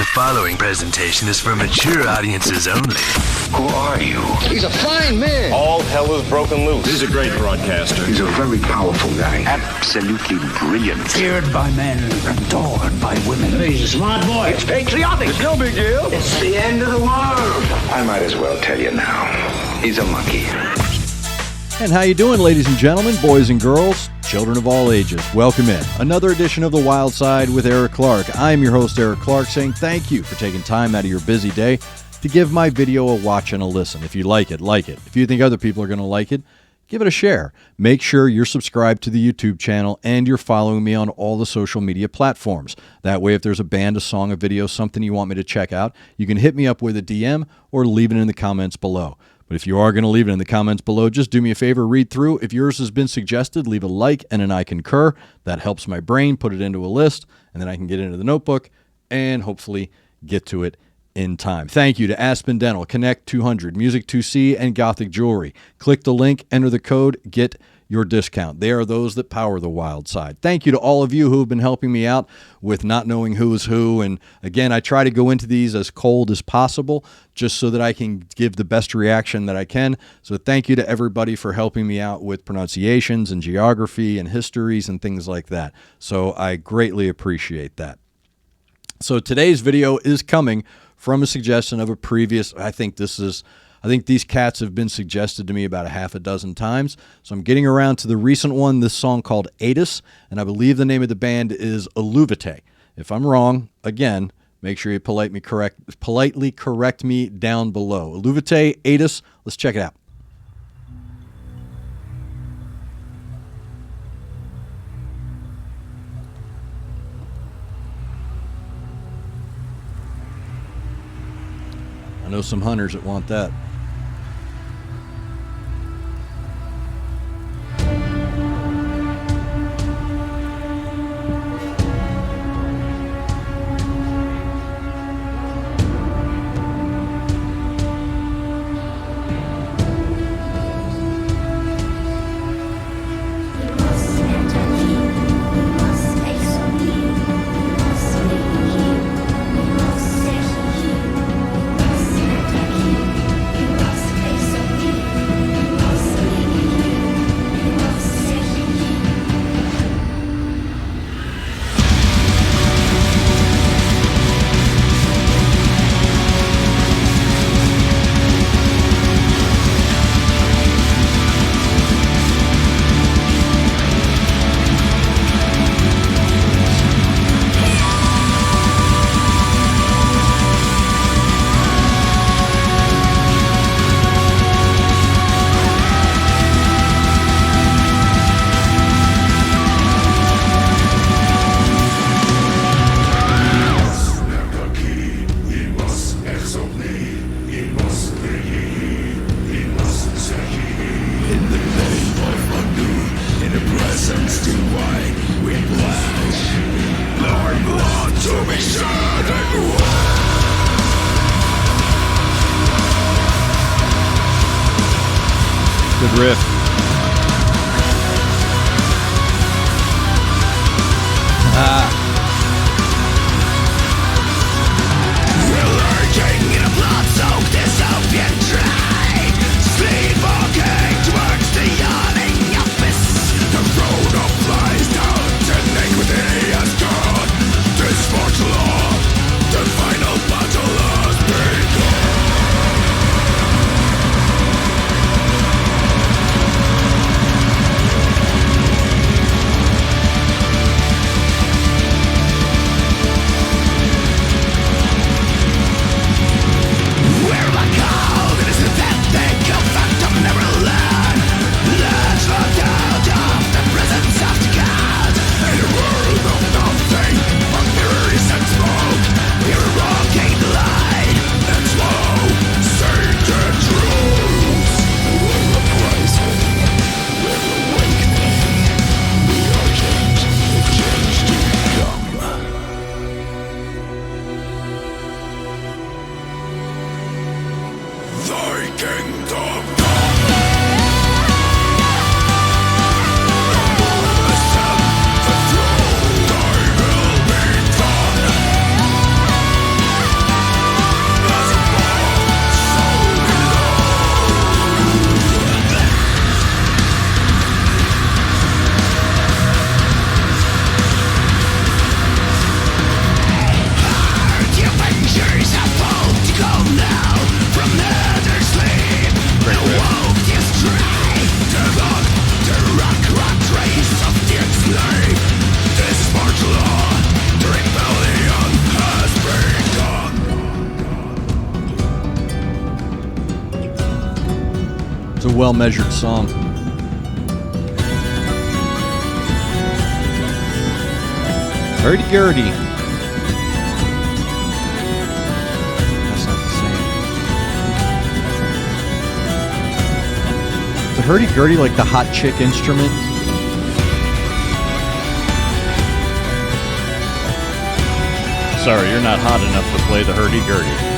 The following presentation is for mature audiences only. Who are you? He's a fine man. All hell is broken loose. He's a great broadcaster. He's a very powerful guy. Absolutely brilliant. Feared by men, adored by women. He's a smart boy. It's patriotic. It's no big deal. It's the end of the world. I might as well tell you now. He's a monkey. And how you doing, ladies and gentlemen, boys and girls, children of all ages? Welcome in. Another edition of The Wild Side with Eric Clark. I am your host, Eric Clark, saying thank you for taking time out of your busy day to give my video a watch and a listen. If you like it, like it. If you think other people are going to like it, give it a share. Make sure you're subscribed to the YouTube channel and you're following me on all the social media platforms. That way, if there's a band, a song, a video, something you want me to check out, you can hit me up with a DM or leave it in the comments below. But if you are going to leave it in the comments below, just do me a favor, read through. If yours has been suggested, leave a like and an I concur. That helps my brain put it into a list, and then I can get into the notebook and hopefully get to it in time. Thank you to Aspen Dental, Connect 200, Music 2C, and Gothic Jewelry. Click the link, enter the code, get your discount. They are those that power the Wild Side. Thank you to all of you who have been helping me out with not knowing who is who. And again, I try to go into these as cold as possible just so that I can give the best reaction that I can. So thank you to everybody for helping me out with pronunciations and geography and histories and things like that. So I greatly appreciate that. So today's video is coming from a suggestion of a previous, I think these cats have been suggested to me about a half a dozen times. So I'm getting around to the recent one, this song called Aidus, and I believe the name of the band is Eluveitie. If I'm wrong, again, make sure you politely correct me down below. Eluveitie, Aidus, let's check it out. I know some hunters that want that. Good riff. We're lurking in a blood-soaked dystopian train, sleepwalking towards the yawning abyss. The road of lies down to iniquity has gone. This mortal law, the final battle has begun. It's a well-measured song. Hurdy-gurdy. That's not the same. The hurdy-gurdy like the hot chick instrument? Sorry, you're not hot enough to play the hurdy-gurdy.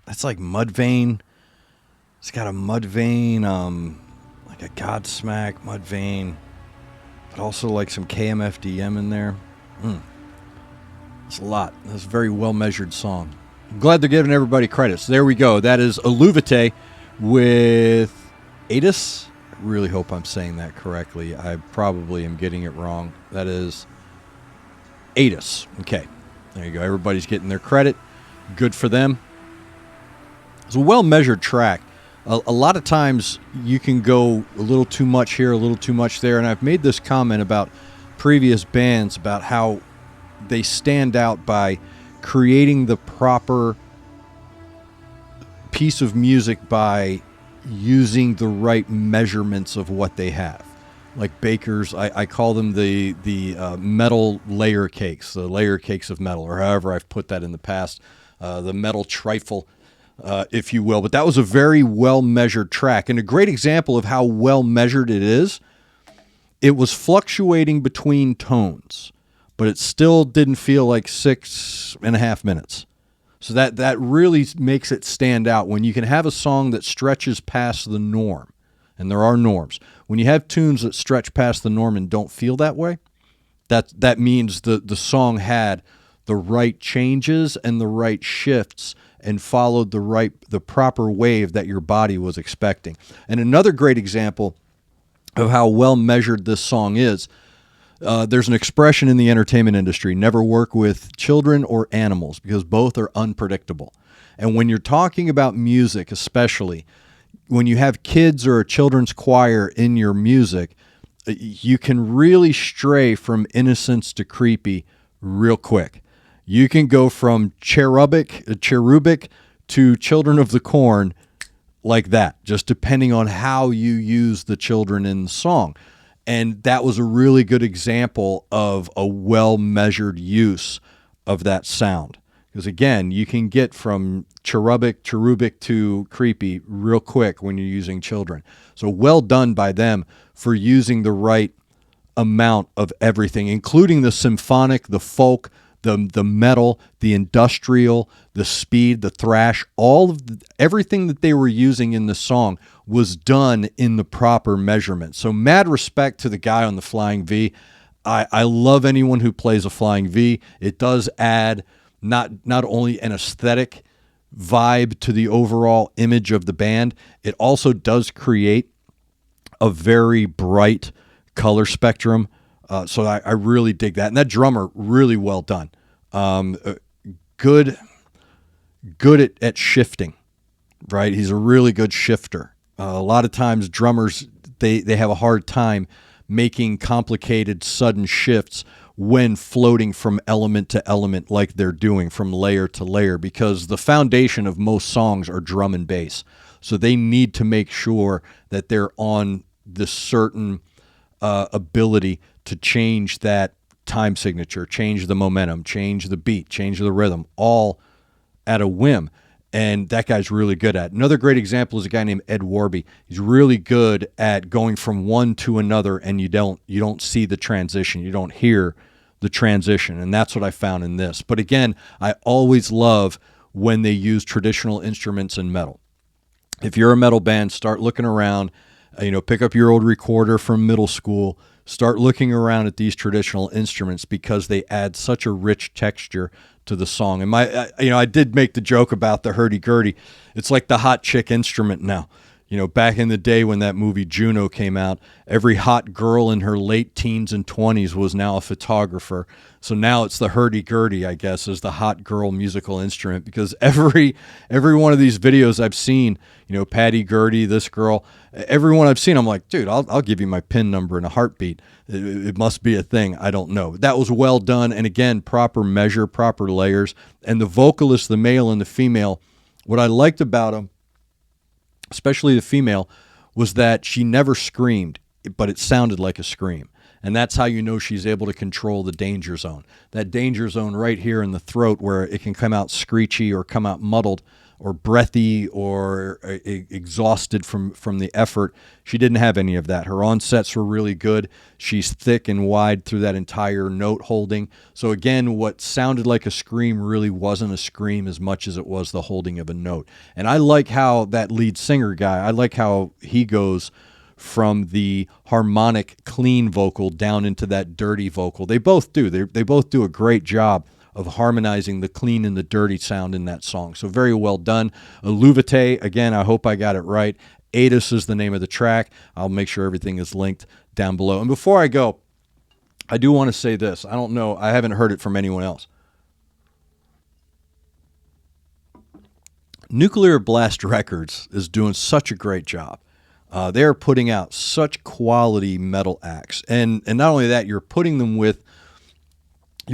That's like Mudvayne. It's got a Mudvayne, like a Godsmack Mudvayne, but also like some KMFDM in there. It's a lot. That's a very well measured song. I'm glad they're giving everybody credit. So there we go. That is Eluveitie with Aidus. I really hope I'm saying that correctly. I probably am getting it wrong. That is Aidus. Okay, there you go. Everybody's getting their credit. Good for them. It's a well-measured track. A lot of times you can go a little too much here, a little too much there, and I've made this comment about previous bands about how they stand out by creating the proper piece of music by using the right measurements of what they have. Like Baker's, I call them the metal layer cakes, the layer cakes of metal, or however I've put that in the past. The metal trifle, if you will. But that was a very well-measured track. And a great example of how well-measured it is, it was fluctuating between tones, but it still didn't feel like 6.5 minutes. So that really makes it stand out. When you can have a song that stretches past the norm, and there are norms. When you have tunes that stretch past the norm and don't feel that way, that means the song had the right changes and the right shifts and followed the proper wave that your body was expecting. And another great example of how well measured this song is, there's an expression in the entertainment industry: never work with children or animals, because both are unpredictable. And when you're talking about music, especially when you have kids or a children's choir in your music, you can really stray from innocence to creepy real quick. You can go from cherubic to Children of the Corn like that, just depending on how you use the children in the song. And that was a really good example of a well-measured use of that sound. Because again, you can get from cherubic to creepy real quick when you're using children. So well done by them for using the right amount of everything, including the symphonic, the folk, the metal, the industrial, the speed, the thrash, everything that they were using in the song was done in the proper measurement. So mad respect to the guy on the Flying V. I love anyone who plays a Flying V. It does add not only an aesthetic vibe to the overall image of the band, it also does create a very bright color spectrum. So I really dig that. And that drummer, really well done. Good at shifting, right? He's a really good shifter. A lot of times drummers, they have a hard time making complicated, sudden shifts when floating from element to element like they're doing, from layer to layer, because the foundation of most songs are drum and bass. So they need to make sure that they're on this certain ability to change that time signature, change the momentum, change the beat, change the rhythm, all at a whim. And that guy's really good at it. Another great example is a guy named Ed Warby. He's really good at going from one to another, and you don't see the transition. You don't hear the transition, and that's what I found in this. But again, I always love when they use traditional instruments in metal. If you're a metal band, start looking around. Pick up your old recorder from middle school. Start looking around at these traditional instruments because they add such a rich texture to the song. And I did make the joke about the hurdy-gurdy. It's like the hot chick instrument now. Back in the day when that movie Juno came out, every hot girl in her late teens and 20s was now a photographer. So now it's the hurdy-gurdy, I guess, is the hot girl musical instrument, because every one of these videos I've seen, Patty Gurdy, this girl, everyone I've seen, I'm like, dude, I'll give you my PIN number in a heartbeat. It must be a thing. I don't know. That was well done. And again, proper measure, proper layers. And the vocalists, the male and the female, what I liked about them, especially the female, was that she never screamed, but it sounded like a scream. And that's how you know she's able to control the danger zone. That danger zone right here in the throat, where it can come out screechy or come out muddled or breathy or exhausted from the effort. She didn't have any of that. Her onsets were really good. She's thick and wide through that entire note holding. So again, what sounded like a scream really wasn't a scream as much as it was the holding of a note. And I like how that lead singer guy, I like how he goes from the harmonic clean vocal down into that dirty vocal. They both do. They both do a great job of harmonizing the clean and the dirty sound in that song. So very well done. Eluveitie, again, I hope I got it right. Aidus is the name of the track. I'll make sure everything is linked down below. And before I go, I do want to say this. I don't know. I haven't heard it from anyone else. Nuclear Blast Records is doing such a great job. They're putting out such quality metal acts. And not only that, you're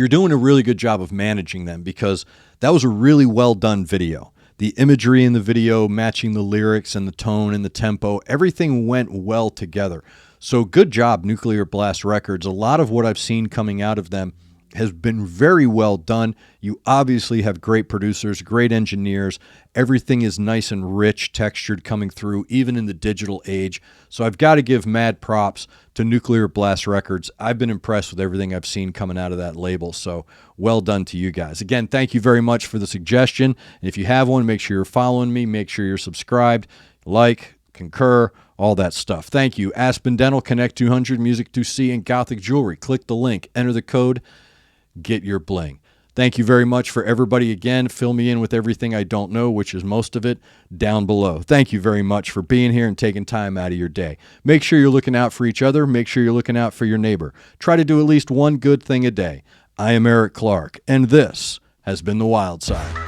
doing a really good job of managing them, because that was a really well done video. The imagery in the video matching the lyrics and the tone and the tempo, everything went well together. So good job, Nuclear Blast Records. A lot of what I've seen coming out of them has been very well done. You obviously have great producers, great engineers. Everything is nice and rich, textured coming through, even in the digital age. So I've got to give mad props to Nuclear Blast Records. I've been impressed with everything I've seen coming out of that label. So well done to you guys. Again, thank you very much for the suggestion. And if you have one, make sure you're following me. Make sure you're subscribed, like, concur, all that stuff. Thank you. Aspen Dental, Connect 200, Music 2C, and Gothic Jewelry. Click the link, enter the code, get your bling. Thank you very much for everybody. Again, fill me in with everything I don't know, which is most of it, down below. Thank you very much for being here and taking time out of your day. Make sure you're looking out for each other. Make sure you're looking out for your neighbor. Try to do at least one good thing a day. I am Eric Clark, and this has been The Wild Side.